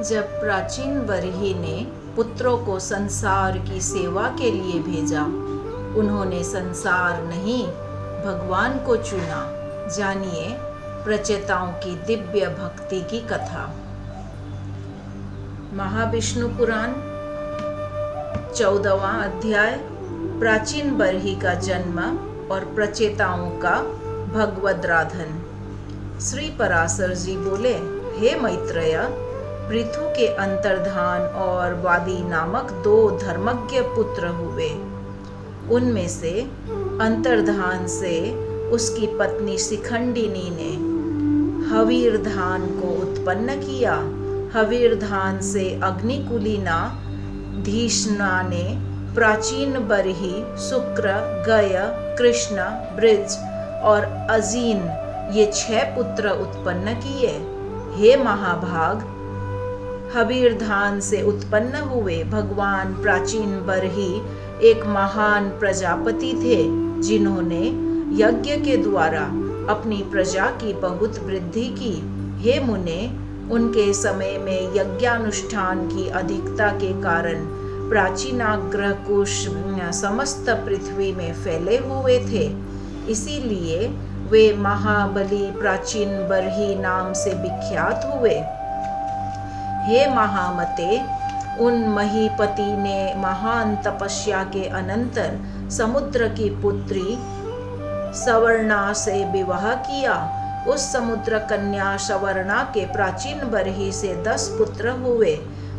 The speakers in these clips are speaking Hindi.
जब प्राचीन बरही ने पुत्रों को संसार की सेवा के लिए भेजा, उन्होंने संसार नहीं भगवान को चुना। जानिए प्रचेताओं की दिव्य भक्ति की कथा। महाविष्णु पुराण 14वां अध्याय, प्राचीन बरही का जन्म और प्रचेताओं का भगवद्राधन। श्री पराशर जी बोले, हे मैत्रेय, पृथु के अंतर्धान और वादी नामक 2 धर्मज्ञ पुत्र हुए। उनमें से अंतर्धान से उसकी पत्नी शिखंडिनी ने हवीरधान को उत्पन्न किया। हवीरधान से अग्निकुलिना धीष्णा ने प्राचीन बरही, शुक्र, गय, कृष्ण, बृज और अजीन ये 6 पुत्र उत्पन्न किए। हे महाभाग, हवीरधान से उत्पन्न हुए भगवान प्राचीन बरही एक महान प्रजापति थे, जिन्होंने यज्ञ के द्वारा अपनी प्रजा की बहुत वृद्धि की। हे मुने, उनके समय में यज्ञानुष्ठान की अधिकता के कारण प्राचीनाग्रह कुश समस्त पृथ्वी में फैले हुए थे। इसीलिए वे महाबली प्राचीन बरही नाम से विख्यात हुए। हे महामते, उन महीपति ने महान तपस्या के अनंतर समुद्र की पुत्री सवर्णा से विवाह किया। उस समुद्र कन्या सवर्णा के प्राचीन बरही से 10 पुत्र हुए।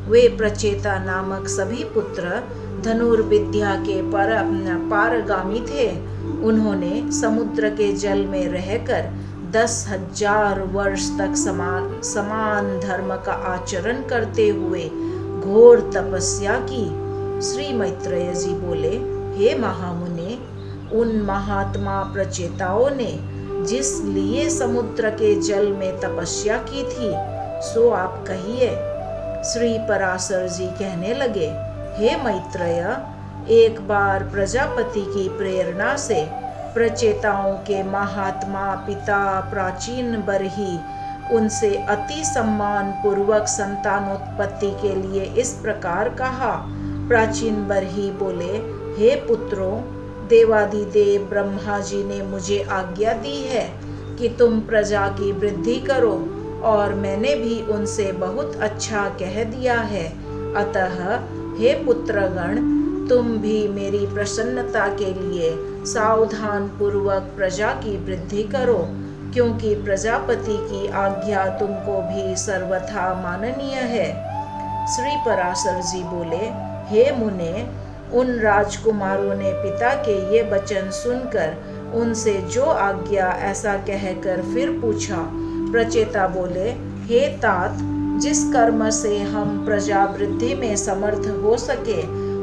वे प्रचेता नामक सभी पुत्र धनुर्विद्या के पारगामी थे। उन्होंने समुद्र के जल में रहकर 10,000 वर्ष तक समान धर्म का आचरण करते हुए घोर तपस्या की। श्री मैत्रेय जी बोले, हे महामुने, उन महात्मा प्रचेताओं ने जिस लिए समुद्र के जल में तपस्या की थी, सो आप कहिए। श्री पराशर जी कहने लगे, हे मैत्रेय, एक बार प्रजापति की प्रेरणा से प्रचेताओं के महात्मा पिता प्राचीन बरही उनसे अति सम्मान पूर्वक संतानोत्पत्ति के लिए इस प्रकार कहा। प्राचीन बरही बोले, हे पुत्रों, देवाधिदेव ब्रह्मा जी ने मुझे आज्ञा दी है कि तुम प्रजा की वृद्धि करो, और मैंने भी उनसे बहुत अच्छा कह दिया है। अतः हे पुत्रगण, तुम भी मेरी प्रसन्नता के लिए सावधान पूर्वक प्रजा की वृद्धि करो, क्योंकि प्रजापति की आज्ञा तुमको भी सर्वथा माननीय है। श्री पराशर जी बोले, हे मुने, उन राजकुमारों ने पिता के ये वचन सुनकर उनसे जो आज्ञा ऐसा कहकर फिर पूछा। प्रचेता बोले, हे तात, जिस कर्म से हम प्रजा वृद्धि में समर्थ हो सके,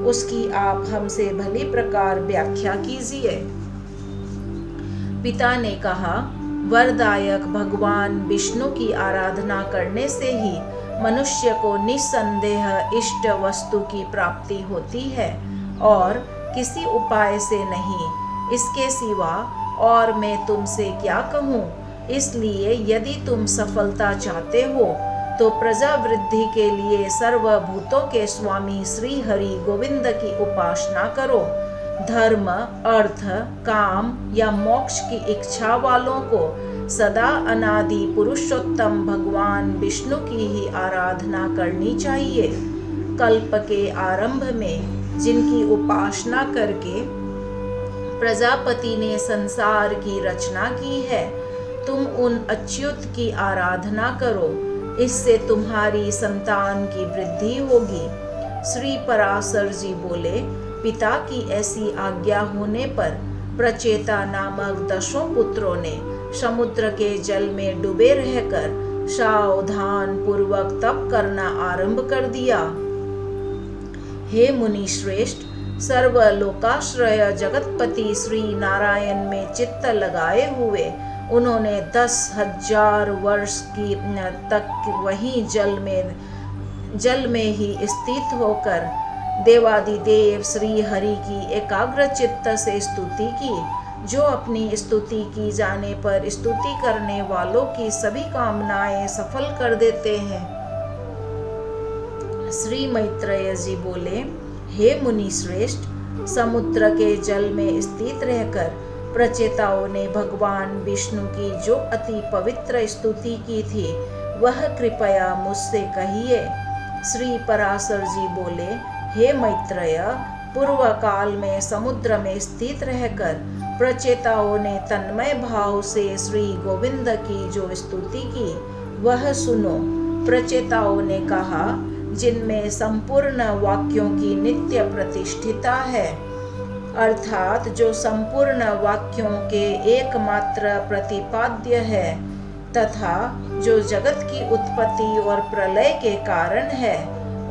उसकी आप हमसे भली प्रकार व्याख्या कीजिए। पिता ने कहा, वरदायक भगवान विष्णु की आराधना करने से ही मनुष्य को निस्संदेह इष्ट वस्तु की प्राप्ति होती है, और किसी उपाय से नहीं। इसके सिवा और मैं तुमसे क्या कहूँ। इसलिए यदि तुम सफलता चाहते हो तो प्रजा वृद्धि के लिए सर्वभूतों के स्वामी श्री हरि गोविंद की उपासना करो। धर्म, अर्थ, काम या मोक्ष की इच्छा वालों को सदा अनादि पुरुषोत्तम भगवान विष्णु की ही आराधना करनी चाहिए। कल्प के आरंभ में जिनकी उपासना करके प्रजापति ने संसार की रचना की है, तुम उन अच्युत की आराधना करो। इससे तुम्हारी संतान की वृद्धि होगी। श्री पराशर जी बोले, पिता की ऐसी आज्ञा होने पर प्रचेता नामक 10 पुत्रों ने समुद्र के जल में डूबे रहकर सावधान पूर्वक तप करना आरंभ कर दिया। हे मुनि श्रेष्ठ, सर्वलोकाश्रय जगतपति श्री नारायण में चित्त लगाए हुए उन्होंने 10,000 वर्ष की तक वहीं जल में ही स्थित होकर देवाधिदेव श्री हरि की एकाग्र चित्त से स्तुति की, जो अपनी स्तुति की जाने पर स्तुति करने वालों की सभी कामनाएं सफल कर देते हैं। श्री मैत्रेय जी बोले, हे मुनि श्रेष्ठ, समुद्र के जल में स्थित रहकर प्रचेताओं ने भगवान विष्णु की जो अति पवित्र स्तुति की थी वह कृपया मुझसे कहिए। श्री पराशर जी बोले, हे मैत्रेय, पूर्व काल में समुद्र में स्थित रहकर प्रचेताओं ने तन्मय भाव से श्री गोविंद की जो स्तुति की वह सुनो। प्रचेताओं ने कहा, जिनमें संपूर्ण वाक्यों की नित्य प्रतिष्ठिता है, अर्थात जो संपूर्ण वाक्यों के एकमात्र प्रतिपाद्य है तथा जो जगत की उत्पत्ति और प्रलय के कारण है,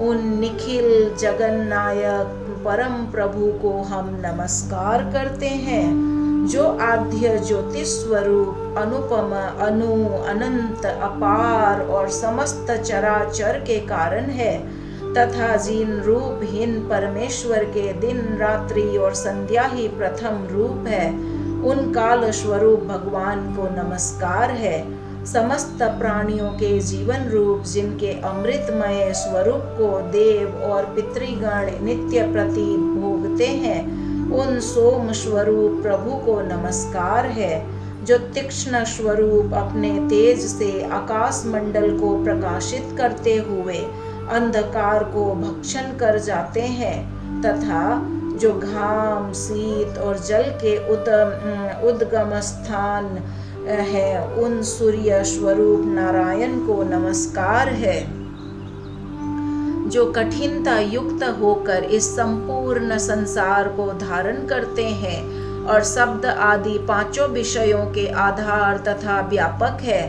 उन निखिल जगन्नायक परम प्रभु को हम नमस्कार करते हैं, जो आद्य ज्योतिष स्वरूप अनुपम अनु अनंत अपार और समस्त चराचर के कारण है, तथा जिन रूपहीन परमेश्वर के दिन रात्रि और संध्या ही प्रथम रूप है, उन काल स्वरूप भगवान को नमस्कार है। समस्त प्राणियों के जीवन रूप जिनके अमृतमय स्वरूप को देव और पितृगण नित्य प्रति भोगते हैं, उन सोम स्वरूप प्रभु को नमस्कार है, जो तीक्ष्ण स्वरूप अपने तेज से आकाश मंडल को प्रकाशित करते हुए अंधकार को भक्षण कर जाते हैं, तथा जो घाम, शीत और जल के उद्गम स्थान है, उन सूर्य स्वरूप नारायण को नमस्कार है, जो कठिनता युक्त होकर इस संपूर्ण संसार को धारण करते हैं और शब्द आदि पांचों विषयों के आधार तथा व्यापक है,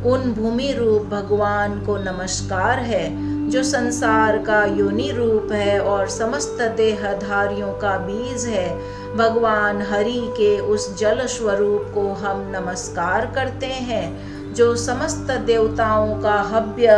उन भूमि रूप भगवान को नमस्कार है, जो संसार का योनि रूप है और समस्त देहधारियों का बीज है। भगवान हरि के उस जल स्वरूप को हम नमस्कार करते हैं, जो समस्त देवताओं का हव्य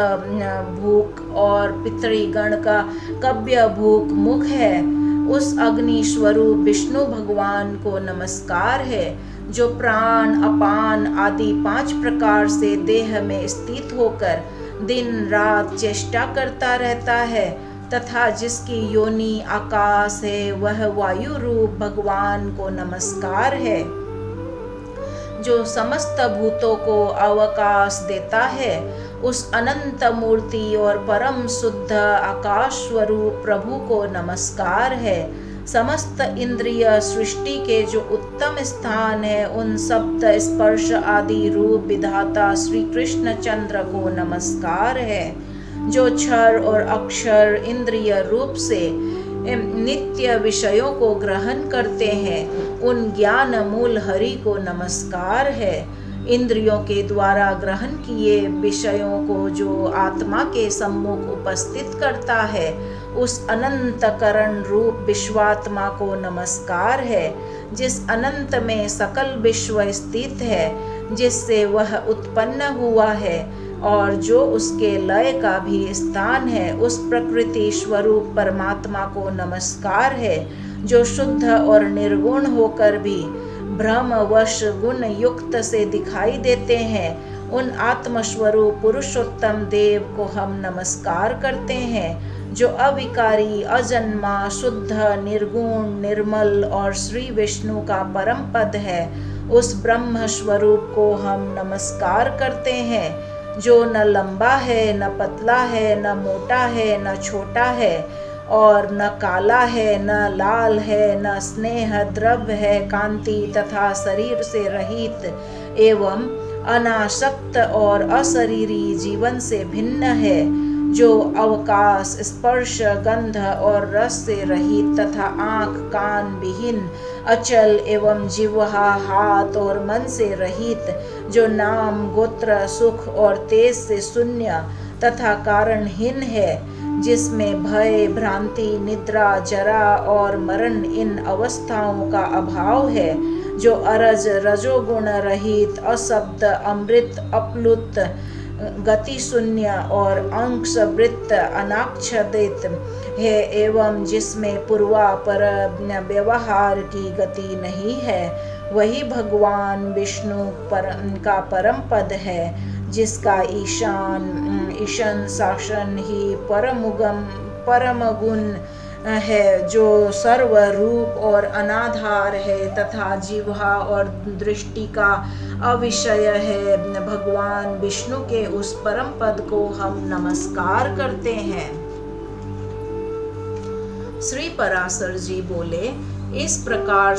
भूख और पितृगण का कव्य भूख मुख है। उस अग्नि स्वरूप विष्णु भगवान को नमस्कार है, जो प्राण, अपान आदि 5 प्रकार से देह में स्थित होकर दिन रात चेष्टा करता रहता है, तथा जिसकी योनि आकाश है, वह वायु रूप भगवान को नमस्कार है, जो समस्त भूतों को अवकाश देता है। उस अनंत मूर्ति और परम शुद्ध आकाश स्वरूप प्रभु को नमस्कार है। समस्त इंद्रिय सृष्टि के जो उत्तम स्थान है, उन सप्त स्पर्श आदि रूप विधाता श्री कृष्ण चंद्र को नमस्कार है, जो क्षर और अक्षर इंद्रिय रूप से नित्य विषयों को ग्रहण करते हैं, उन ज्ञान मूल हरि को नमस्कार है। इंद्रियों के द्वारा ग्रहण किए विषयों को जो आत्मा के सम्मुख उपस्थित करता है, उस अनंत करण रूप विश्वात्मा को नमस्कार है, जिस अनंत में सकल विश्व स्थित है, जिससे वह उत्पन्न हुआ है और जो उसके लय का भी स्थान है, उस प्रकृति स्वरूप परमात्मा को नमस्कार है, जो शुद्ध और निर्गुण होकर भी भ्रमवश गुण युक्त से दिखाई देते हैं। उन आत्मस्वरूप पुरुषोत्तम देव को हम नमस्कार करते हैं, जो अविकारी, अजन्मा, शुद्ध, निर्गुण, निर्मल और श्री विष्णु का परम पद है। उस ब्रह्म स्वरूप को हम नमस्कार करते हैं, जो न लंबा है, न पतला है, न मोटा है, न छोटा है, और न काला है, न लाल है, न स्नेह द्रव्य है, कांति तथा शरीर से रहित एवं अनासक्त और अशरीरी जीवन से भिन्न है, जो अवकाश, स्पर्श, गंध और रस से रहित तथा आँख, कान विहीन, अचल एवं जिह्वा, हाथ और मन से रहित, जो नाम, गोत्र, सुख और तेज से शून्य तथा कारणहीन है, जिसमें भय, भ्रांति, निद्रा, जरा और मरण इन अवस्थाओं का अभाव है, जो अरज, रजोगुण रहित, अशब्द, अमृत, अप्लुत, गति शून्य और अंशवृत्त, अनाच्छादित है, एवं जिसमें पूर्वापर व्यवहार की गति नहीं है, वही भगवान विष्णु का परम पद है, जिसका ईशान शासन ही परम गुण है, जो सर्वरूप और अनाधार है तथा जिह्वा और दृष्टि का अविषय है। भगवान विष्णु के उस परम पद को हम नमस्कार करते हैं। श्री पराशर जी बोले, इस प्रकार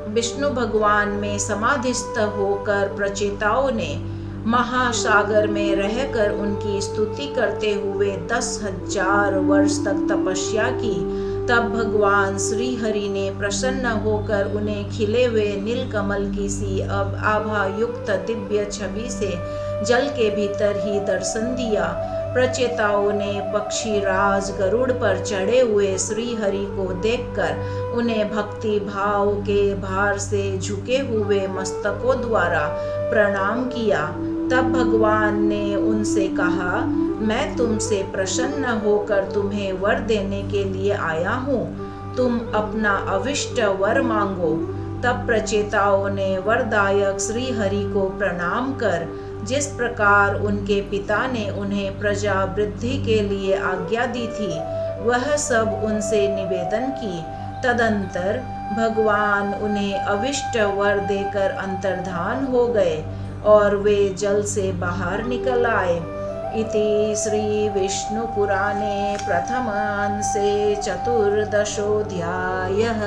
विष्णु भगवान में समाधिस्थ होकर प्रचेताओं ने महासागर में रहकर उनकी स्तुति करते हुए 10,000 वर्ष तक तपस्या की। तब भगवान श्री हरि ने प्रसन्न होकर उन्हें खिले हुए नीलकमल की सी आभा युक्त दिव्य छवि से जल के भीतर ही दर्शन दिया। प्रचेताओं ने पक्षीराज गरुड़ पर चढ़े हुए श्री हरि को देखकर उन्हें भक्ति भाव के भार से झुके हुए मस्तकों द्वारा प्रणाम किया। तब भगवान ने उनसे कहा, मैं तुमसे प्रसन्न होकर तुम्हें वर देने के लिए आया हूँ, तुम अपना अविष्ट वर मांगो। तब प्रचेताओं ने वरदायक श्री हरि को प्रणाम कर जिस प्रकार उनके पिता ने उन्हें प्रजा वृद्धि के लिए आज्ञा दी थी, वह सब उनसे निवेदन की। तदंतर भगवान उन्हें अविष्ट वर देकर अंतर्धान हो गए और वे जल से बाहर निकल आए। इति श्री विष्णु पुराणे प्रथमांसे चतुर्दशोऽध्यायः।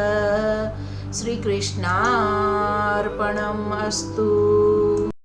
श्री कृष्णार्पणम् अस्तु।